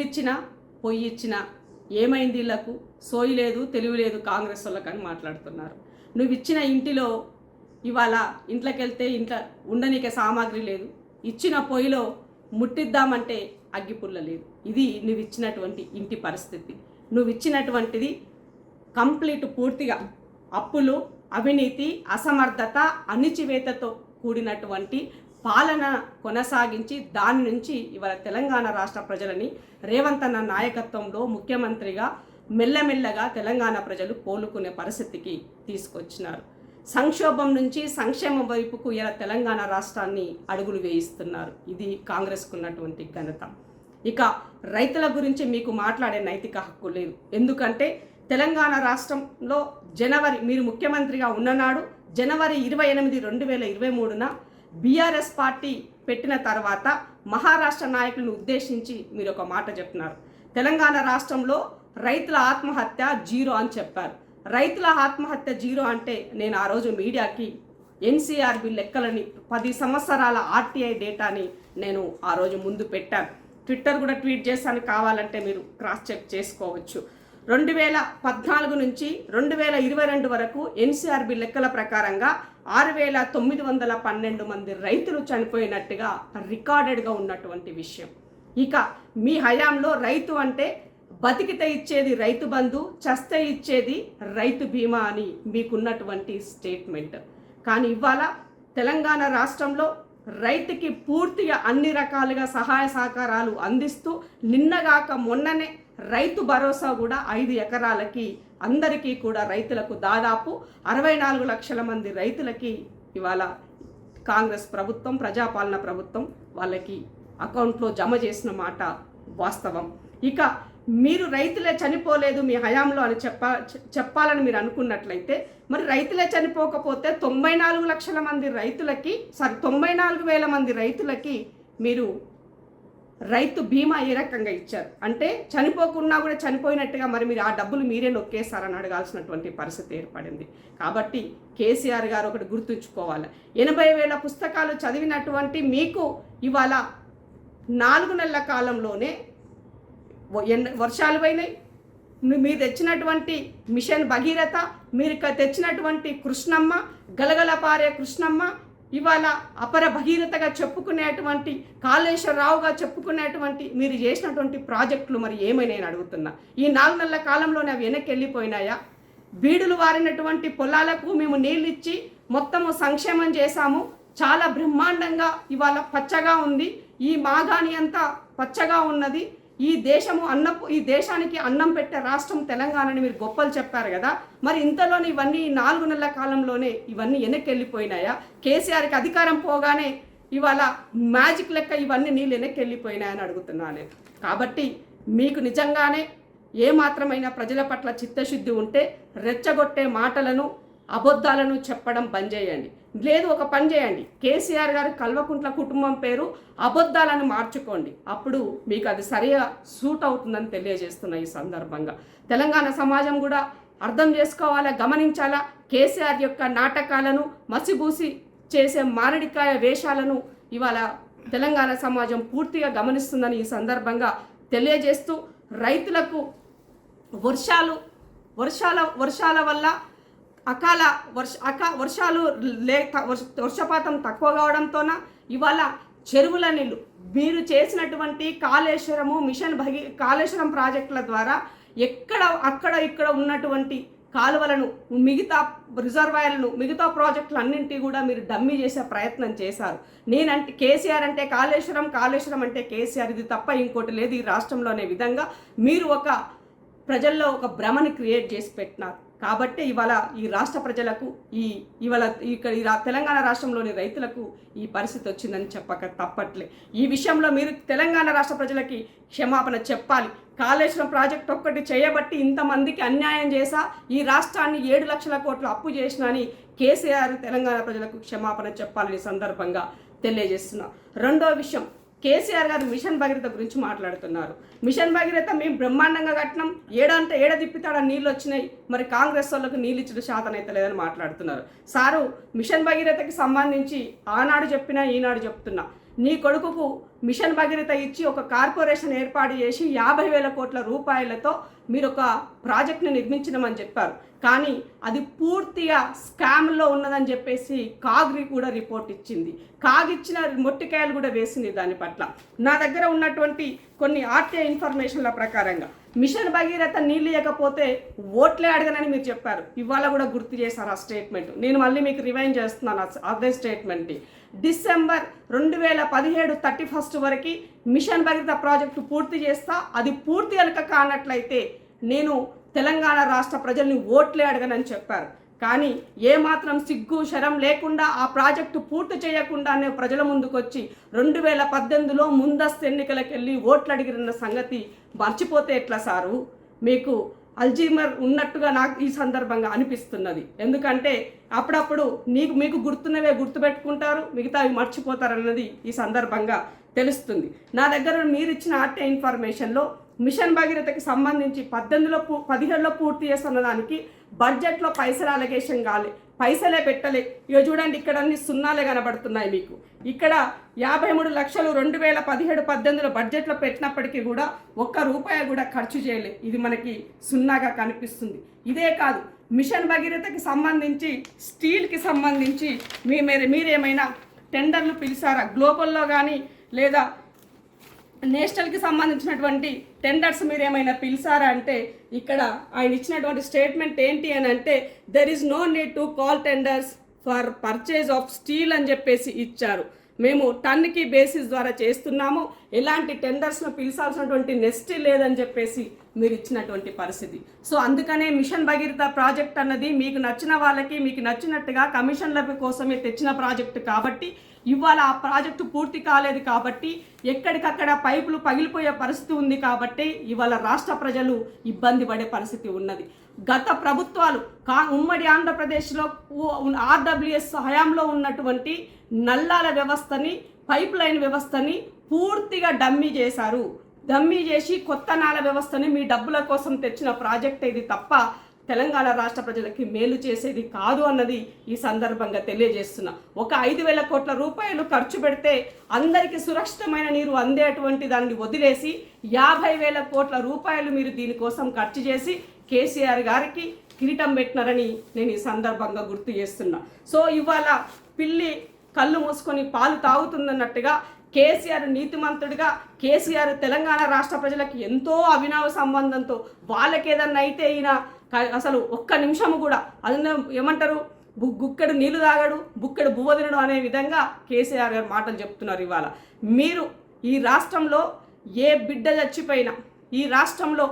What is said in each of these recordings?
ఇచ్చినా పొయ్యి ఇచ్చినా ఏమైంది వీళ్ళకు సోయి లేదు తెలివి లేదు కాంగ్రెస్ వాళ్ళకని మాట్లాడుతున్నారు. నువ్వు ఇచ్చిన ఇంటిలో ఇవాళ ఇంట్లోకి వెళ్తే ఇంట్లో ఉండనీకే సామాగ్రి లేదు, ఇచ్చిన పొయ్యిలో ముట్టిద్దామంటే అగ్గిపుల్ల లేదు. ఇది నువ్వు ఇచ్చినటువంటి ఇంటి పరిస్థితి. నువ్వు ఇచ్చినటువంటిది కంప్లీట్ పూర్తిగా అప్పులు, అవినీతి, అసమర్థత, అణిచివేతతో కూడినటువంటి పాలన కొనసాగించి దాని నుంచి ఇవాళ తెలంగాణ రాష్ట్ర ప్రజలని రేవంత్ అన్న నాయకత్వంలో ముఖ్యమంత్రిగా మెల్లమెల్లగా తెలంగాణ ప్రజలు కోలుకునే పరిస్థితికి తీసుకొచ్చినారు. సంక్షోభం నుంచి సంక్షేమం వైపుకు ఇలా తెలంగాణ రాష్ట్రాన్ని అడుగులు వేయిస్తున్నారు. ఇది కాంగ్రెస్కు ఉన్నటువంటి ఘనత. ఇక రైతుల గురించి మీకు మాట్లాడే నైతిక హక్కు లేదు. ఎందుకంటే తెలంగాణ రాష్ట్రంలో మీరు ముఖ్యమంత్రిగా ఉన్ననాడు జనవరి 28, 2023న బీఆర్ఎస్ పార్టీ పెట్టిన తర్వాత మహారాష్ట్ర నాయకులను ఉద్దేశించి మీరు ఒక మాట చెప్తున్నారు. తెలంగాణ రాష్ట్రంలో రైతుల ఆత్మహత్య 0 అని చెప్పారు. రైతుల ఆత్మహత్య 0 అంటే నేను ఆ రోజు మీడియాకి ఎన్సీఆర్బీ లెక్కలని 10 సంవత్సరాల ఆర్టీఐ డేటాని నేను ఆ రోజు ముందు పెట్టాను. ట్విట్టర్ కూడా ట్వీట్ చేశాను, కావాలంటే మీరు క్రాస్ చెక్ చేసుకోవచ్చు. 2014 నుంచి 2022 వరకు ఎన్సీఆర్బీ లెక్కల ప్రకారంగా 6,912 మంది రైతులు చనిపోయినట్టుగా రికార్డెడ్గా ఉన్నటువంటి విషయం. ఇక మీ హయాంలో రైతు అంటే బతికితే ఇచ్చేది రైతు బంధు, చస్తే ఇచ్చేది రైతు బీమా అని మీకున్నటువంటి స్టేట్మెంట్. కానీ ఇవాళ తెలంగాణ రాష్ట్రంలో రైతుకి పూర్తిగా అన్ని రకాలుగా సహాయ సహకారాలు అందిస్తూ నిన్నగాక మొన్ననే రైతు భరోసా కూడా 5 ఎకరాలకి అందరికీ కూడా రైతులకు దాదాపు 64 లక్షల మంది రైతులకి ఇవాళ కాంగ్రెస్ ప్రభుత్వం, ప్రజాపాలన ప్రభుత్వం వాళ్ళకి అకౌంట్లో జమ చేసిన మాట వాస్తవం. ఇక మీరు రైతులే చనిపోలేదు మీ హయాంలో అని చెప్పాలని మీరు అనుకున్నట్లయితే మరి రైతులే చనిపోకపోతే 94 లక్షల మంది రైతులకి 94,000 మంది రైతులకి మీరు రైతు బీమా ఏ రకంగా ఇచ్చారు? అంటే చనిపోకున్నా కూడా చనిపోయినట్టుగా మరి మీరు ఆ డబ్బులు మీరే నొక్కేస్తారని అడగాల్సినటువంటి పరిస్థితి ఏర్పడింది. కాబట్టి కేసీఆర్ గారు ఒకటి గుర్తుంచుకోవాలి, 80,000 పుస్తకాలు చదివినటువంటి మీకు ఇవాళ 4 నెలల కాలంలోనే వర్షాలు పోయినాయి. మీరు తెచ్చినటువంటి మిషన్ భగీరథ, మీరు తెచ్చినటువంటి కృష్ణమ్మ, గలగల పారే కృష్ణమ్మ, ఇవాళ అపర భగీరథగా చెప్పుకునేటువంటి కాళేశ్వరరావుగా చెప్పుకునేటువంటి మీరు చేసినటువంటి ప్రాజెక్టులు మరి ఏమైనా అడుగుతున్నా. ఈ 4 నెలల కాలంలోనే అవి వెనక్కి వెళ్ళిపోయినాయా? బీడులు వారినటువంటి పొలాలకు మేము నీళ్ళు ఇచ్చి మొత్తము సంక్షేమం చేశాము. చాలా బ్రహ్మాండంగా ఇవాళ పచ్చగా ఉంది. ఈ మాగాణి అంతా పచ్చగా ఉన్నది. ఈ దేశానికి అన్నం పెట్టే రాష్ట్రం తెలంగాణని మీరు గొప్పలు చెప్పారు కదా. మరి ఇంతలోనే ఇవన్నీ 4 నెలల కాలంలోనే ఇవన్నీ వెనక్కి వెళ్ళిపోయినాయా? కేసీఆర్కి అధికారం పోగానే ఇవాళ మ్యాజిక్ లెక్క ఇవన్నీ నీళ్ళు వెనక్కి వెళ్ళిపోయినాయని అడుగుతున్నాను. కాబట్టి మీకు నిజంగానే ఏమాత్రమైనా ప్రజల పట్ల చిత్తశుద్ధి ఉంటే రెచ్చగొట్టే మాటలను, అబద్ధాలను చెప్పడం బంద్ చేయండి. లేదు, ఒక పని చేయండి, కేసీఆర్ గారు కల్వకుంట్ల కుటుంబం పేరు అబద్ధాలను మార్చుకోండి. అప్పుడు మీకు అది సరిగా సూట్ అవుతుందని తెలియజేస్తున్నా. ఈ సందర్భంగా తెలంగాణ సమాజం కూడా అర్థం చేసుకోవాలా, గమనించాలా. కేసీఆర్ యొక్క నాటకాలను, మసిబూసి చేసే మారడికాయ వేషాలను ఇవాళ తెలంగాణ సమాజం పూర్తిగా గమనిస్తుందని ఈ సందర్భంగా తెలియజేస్తూ, రైతులకు వర్షాల వల్ల వర్షపాతం తక్కువ కావడంతోన ఇవాళ చెరువుల నీళ్ళు మీరు చేసినటువంటి కాళేశ్వరం ప్రాజెక్టుల ద్వారా ఇక్కడ ఉన్నటువంటి కాలువలను, మిగతా రిజర్వాయర్లను, మిగతా ప్రాజెక్టులు అన్నింటి కూడా మీరు డమ్మీ చేసే ప్రయత్నం చేశారు. కేసీఆర్ అంటే కాళేశ్వరం అంటే కేసీఆర్, ఇది తప్ప ఇంకోటి లేదు ఈ రాష్ట్రంలో అనే విధంగా మీరు ప్రజల్లో ఒక భ్రమని క్రియేట్ చేసి పెట్టినారు. కాబట్టి ఇవాళ ఈ రాష్ట్ర ప్రజలకు ఇక్కడ తెలంగాణ రాష్ట్రంలోని రైతులకు ఈ పరిస్థితి వచ్చిందని చెప్పక తప్పట్లే. ఈ విషయంలో మీరు తెలంగాణ రాష్ట్ర ప్రజలకి క్షమాపణ చెప్పాలి. కాళేశ్వరం ప్రాజెక్ట్ ఒక్కటి చేయబట్టి ఇంతమందికి అన్యాయం చేసా, ఈ రాష్ట్రాన్ని 7 లక్షల కోట్లు అప్పు చేసినా అని కేసీఆర్ తెలంగాణ ప్రజలకు క్షమాపణ చెప్పాలని సందర్భంగా తెలియజేస్తున్నా. రెండో విషయం, కేసీఆర్ గారు మిషన్ భగీరథ గురించి మాట్లాడుతున్నారు. మిషన్ భగీరథ మేము బ్రహ్మాండంగా కట్టినాం, ఏడ తిప్పితాడని నీళ్ళు వచ్చినాయి, మరి కాంగ్రెస్ వాళ్ళకు నీళ్ళు ఇచ్చిన శాతం అయితే లేదని మాట్లాడుతున్నారు. సారు, మిషన్ భగీరథకి సంబంధించి ఆనాడు చెప్పినా ఈనాడు చెప్తున్నా, నీ కొడుకుకు మిషన్ భగీరథ ఇచ్చి ఒక కార్పొరేషన్ ఏర్పాటు చేసి 50,000 కోట్ల రూపాయలతో మీరు ఒక ప్రాజెక్ట్ని నిర్మించమని చెప్పారు. కానీ అది పూర్తిగా స్కామ్లో ఉన్నదని చెప్పేసి కాగ్ కూడా రిపోర్ట్ ఇచ్చింది. కాగ్ ఇచ్చిన మొట్టికాయలు కూడా వేసింది దాని పట్ల. నా దగ్గర ఉన్నటువంటి కొన్ని ఆర్టీఐ ఇన్ఫర్మేషన్ల ప్రకారంగా మిషన్ భగీరథ నీళ్ళు ఇవ్వకపోతే ఓట్లే అడగనని మీరు చెప్పారు. ఇవాళ కూడా గుర్తు చేశారు ఆ స్టేట్మెంట్. నేను మళ్ళీ మీకు రివైండ్ చేస్తున్నాను అదే స్టేట్మెంట్ని. డిసెంబర్ 2017 31 వరకు మిషన్ భగీరథ ప్రాజెక్టు పూర్తి చేస్తా, అది పూర్తి కనుక కానట్లయితే నేను తెలంగాణ రాష్ట్ర ప్రజల్ని ఓట్లే అడగనని చెప్పారు. కానీ ఏమాత్రం సిగ్గు శరం లేకుండా ఆ ప్రాజెక్టు పూర్తి చేయకుండానే ప్రజల ముందుకొచ్చి 2018లో ముందస్తు ఎన్నికలకు వెళ్ళి ఓట్లు అడిగిన సంగతి మర్చిపోతే ఎట్లా సారు? మీకు అల్జీమర్ ఉన్నట్టుగా నాకు ఈ సందర్భంగా అనిపిస్తున్నది. ఎందుకంటే అప్పుడప్పుడు మీకు గుర్తున్నవే గుర్తుపెట్టుకుంటారు, మిగతావి మర్చిపోతారన్నది ఈ సందర్భంగా తెలుస్తుంది. నా దగ్గర మీరు ఇచ్చిన ఆర్టీఐ ఇన్ఫర్మేషన్లో మిషన్ భగీరథకి సంబంధించి 17లో పూర్తి చేస్తున్న దానికి బడ్జెట్లో పైసలు అలగేషన్ కాలే, పైసలే పెట్టలే. ఇక చూడండి, ఇక్కడ అన్ని సున్నాలే కనబడుతున్నాయి మీకు. ఇక్కడ 53 లక్షలు 2017-18లో బడ్జెట్లో పెట్టినప్పటికీ కూడా ₹1 కూడా ఖర్చు చేయలే. ఇది మనకి సున్నాగా కనిపిస్తుంది. ఇదే కాదు, మిషన్ భగీరథకి సంబంధించి స్టీల్కి సంబంధించి మీరేమైనా టెండర్లు పిలిచారా? గ్లోబల్లో కానీ లేదా నేషనల్కి సంబంధించినటువంటి టెండర్స్ మీరు ఏమైనా పిలిచారా అంటే ఇక్కడ ఆయన ఇచ్చినటువంటి స్టేట్మెంట్ ఏంటి అని అంటే there is no need to call tenders for purchase of steel అని చెప్పేసి ఇచ్చారు. మేము టన్కి బేసిస్ ద్వారా చేస్తున్నాము, ఎలాంటి టెండర్స్ను పిలిచాల్సినటువంటి నెస్టీ లేదని చెప్పేసి మీరు ఇచ్చినటువంటి పరిస్థితి. సో అందుకనే మిషన్ భగీరథ ప్రాజెక్ట్ అన్నది మీకు నచ్చిన వాళ్ళకి మీకు నచ్చినట్టుగా కమిషన్ల కోసమే తెచ్చిన ప్రాజెక్టు కాబట్టి ఇవాళ ఆ ప్రాజెక్టు పూర్తి కాలేదు కాబట్టి ఎక్కడికక్కడ పైపులు పగిలిపోయే పరిస్థితి ఉంది కాబట్టి ఇవాళ రాష్ట్ర ప్రజలు ఇబ్బంది పడే పరిస్థితి ఉన్నది. గత ప్రభుత్వాలు ఉమ్మడి ఆంధ్రప్రదేశ్లో ఆర్డబ్ల్యూఎస్ హయాంలో ఉన్నటువంటి నల్లాల వ్యవస్థని, పైప్ లైన్ వ్యవస్థని పూర్తిగా డమ్మీ చేశారు. డమ్మీ చేసి కొత్త నాల వ్యవస్థని మీ డబ్బుల కోసం తెచ్చిన ప్రాజెక్ట్ ఇది తప్ప తెలంగాణ రాష్ట్ర ప్రజలకి మేలు చేసేది కాదు అన్నది ఈ సందర్భంగా తెలియజేస్తున్నా. ఒక 5,000 కోట్ల రూపాయలు ఖర్చు పెడితే అందరికీ సురక్షితమైన నీరు అందేటువంటి దాన్ని వదిలేసి 50,000 కోట్ల రూపాయలు మీరు దీనికోసం ఖర్చు చేసి కేసీఆర్ గారికి కిరీటం పెట్టినారని నేను ఈ సందర్భంగా గుర్తు చేస్తున్నా. సో ఇవాళ పిల్లి కళ్ళు మూసుకొని పాలు తాగుతుందన్నట్టుగా కేసీఆర్ నీతిమంతుడిగా, కేసీఆర్ తెలంగాణ రాష్ట్ర ప్రజలకు ఎంతో అవినావ సంబంధంతో వాళ్ళకి ఏదన్నా అయితే ఈయన అసలు ఒక్క నిమిషము కూడా అది ఏమంటారు, గుక్కెడు నీళ్లు తాగడు, బుక్కెడు బువ్వ తినడు అనే విధంగా కేసీఆర్ గారు మాటలు చెప్తున్నారు. ఇవాళ మీరు ఈ రాష్ట్రంలో ఏ బిడ్డ చచ్చిపోయినా, ఈ రాష్ట్రంలో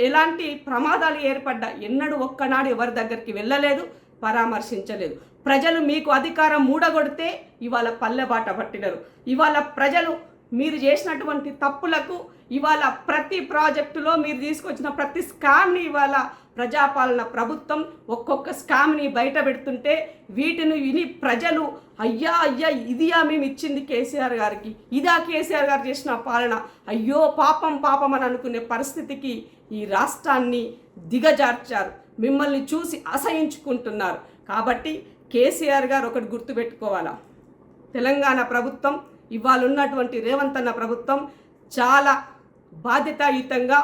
ఎలాంటి ప్రమాదాలు ఏర్పడ్డా ఎన్నడూ ఒక్కనాడు ఎవరి దగ్గరికి వెళ్ళలేదు, పరామర్శించలేదు. ప్రజలు మీకు అధికారం మూడగొడితే ఇవాళ పల్లెబాట పట్టినారు. ఇవాళ ప్రజలు మీరు చేసినటువంటి తప్పులకు ఇవాళ ప్రతి ప్రాజెక్టులో మీరు తీసుకొచ్చిన ప్రతి స్కామ్ని ఇవాళ ప్రజాపాలన ప్రభుత్వం ఒక్కొక్క స్కామ్ని బయట పెడుతుంటే వీటిని విని ప్రజలు అయ్యా ఇదియా మేము ఇచ్చింది కేసీఆర్ గారికి, ఇదా కేసీఆర్ గారు చేసిన పాలన, అయ్యో పాపం అని అనుకునే పరిస్థితికి ఈ రాష్ట్రాన్ని దిగజార్చారు. మిమ్మల్ని చూసి అసహించుకుంటున్నారు. కాబట్టి కేసీఆర్ గారు ఒకటి గుర్తుపెట్టుకోవాలా, తెలంగాణ ప్రభుత్వం ఇవాళ ఉన్నటువంటి రేవంత్ అన్న ప్రభుత్వం చాలా బాధ్యతాయుతంగా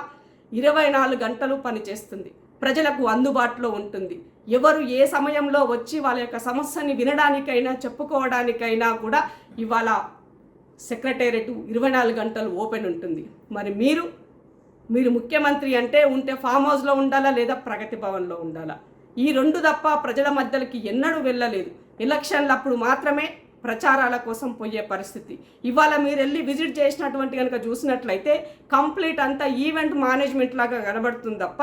24 గంటలు పనిచేస్తుంది, ప్రజలకు అందుబాటులో ఉంటుంది. ఎవరు ఏ సమయంలో వచ్చి వాళ్ళ యొక్క సమస్యని వినడానికైనా చెప్పుకోవడానికైనా కూడా ఇవాళ సెక్రటేరియట్ 24 గంటలు ఓపెన్ ఉంటుంది. మరి మీరు ముఖ్యమంత్రి అంటే ఉంటే ఫామ్ హౌస్లో ఉండాలా లేదా ప్రగతి భవన్లో ఉండాలా? ఈ రెండు తప్ప ప్రజల మధ్యలోకి ఎన్నడూ వెళ్ళలేదు. ఎలక్షన్లప్పుడు మాత్రమే ప్రచారాల కోసం పోయే పరిస్థితి. ఇవాళ మీరు వెళ్ళి విజిట్ చేసినటువంటి కనుక చూసినట్లయితే కంప్లీట్ అంతా ఈవెంట్ మేనేజ్మెంట్ లాగా కనబడుతుంది తప్ప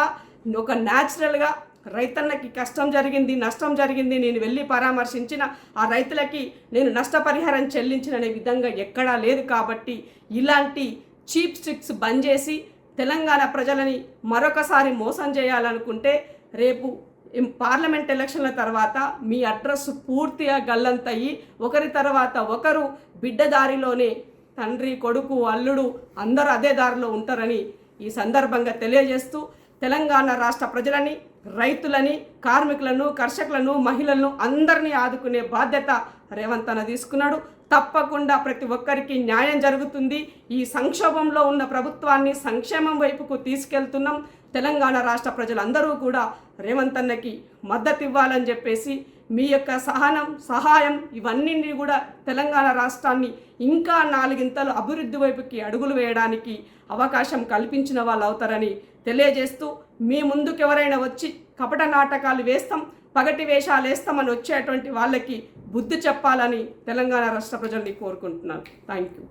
ఒక న్యాచురల్గా రైతన్నకి కష్టం జరిగింది, నష్టం జరిగింది, నేను వెళ్ళి పరామర్శించిన ఆ రైతులకి నేను నష్టపరిహారం చెల్లించిన అనే విధంగా ఎక్కడా లేదు. కాబట్టి ఇలాంటి చీప్ స్ట్రిక్స్ బంద్ చేసి తెలంగాణ ప్రజలని మరొకసారి మోసం చేయాలనుకుంటే రేపు పార్లమెంట్ ఎలక్షన్ల తర్వాత మీ అడ్రస్ పూర్తిగా గల్లంతయ్యి ఒకరి తర్వాత ఒకరు బిడ్డ దారిలోనే తండ్రి, కొడుకు, అల్లుడు అందరూ అదే దారిలో ఉంటారని ఈ సందర్భంగా తెలియజేస్తూ తెలంగాణ రాష్ట్ర ప్రజలని, రైతులని, కార్మికులను, కర్షకులను, మహిళలను అందరినీ ఆదుకునే బాధ్యత రేవంత్ అన్న తీసుకున్నాడు. తప్పకుండా ప్రతి ఒక్కరికి న్యాయం జరుగుతుంది. ఈ సంక్షోభంలో ఉన్న ప్రభుత్వాన్ని సంక్షేమం వైపుకు తీసుకెళ్తున్నాం. తెలంగాణ రాష్ట్ర ప్రజలందరూ కూడా రేవంత్ అన్నకి మద్దతు ఇవ్వాలని చెప్పేసి మీ యొక్క సహాయం ఇవన్నీ కూడా తెలంగాణ రాష్ట్రాన్ని ఇంకా 4 ఇంతలు అభివృద్ధి వైపుకి అడుగులు వేయడానికి అవకాశం కల్పించిన వాళ్ళు అవుతారని తెలియజేస్తూ, మీ ముందుకు ఎవరైనా వచ్చి కపట నాటకాలు వేస్తాం, పగటి వేషాలు వేస్తామని వచ్చేటువంటి వాళ్ళకి బుద్ధి చెప్పాలని తెలంగాణ రాష్ట్ర ప్రజల్ని కోరుకుంటున్నాను. Thank you.